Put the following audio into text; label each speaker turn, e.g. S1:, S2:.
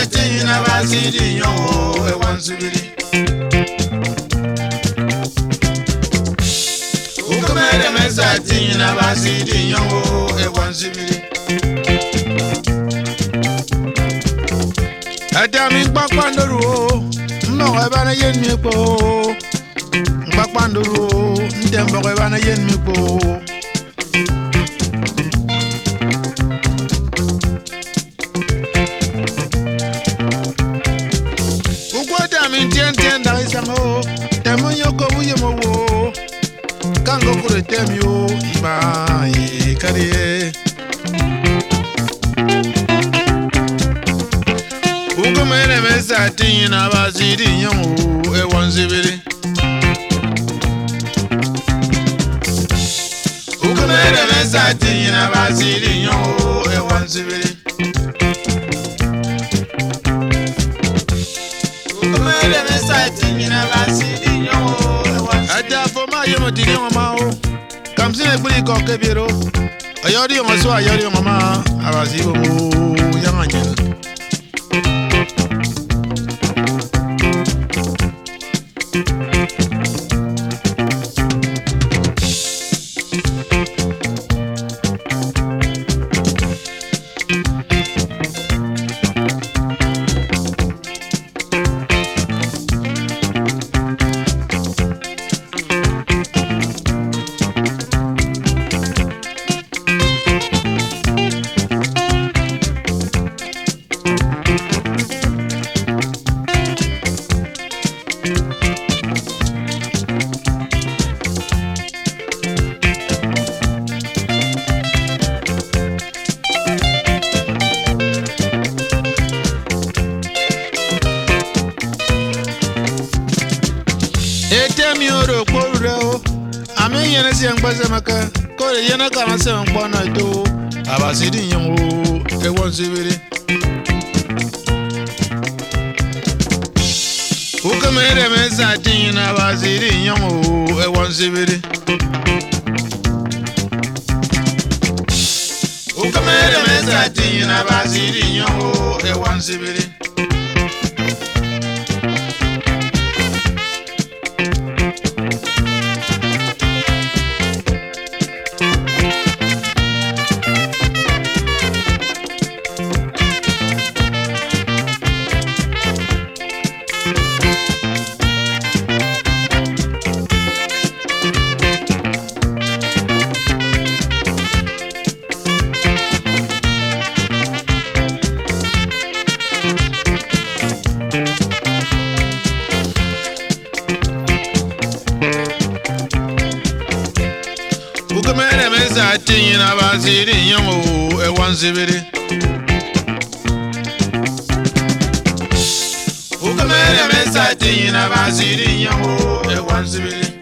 S1: mesati na basidi yo e wansibiri. Ukamere mesati na basidi yo e wansibiri. Adami kpakpandoro mbo e bana yen mi po. Kpakpandoro ndembo e bana yen mi po. Tien da isango temo yoko buye mo wo kango kure temio iba e kare ugo mere mesati na basidi yo e wansibiri. Ugo mere mesati na basidi yo e wansibiri. Aja foma yomo dini mama o kamsine kuli ko kebiro ayori yo so ayori mama abasi bo yanganya. Etemi oro kpore o ame yene si ngbaze maka ko le yene ka ma se ngbo na do abasidi yin o e wansibiri. Ukamere mesati na abasidi yin o e wansibiri. Ukamere mesati na abasidi yin o e wansibiri. Ukamere mesati na basidi yo e wansibiri. Ukamere mesati na basidi yo e wansibiri.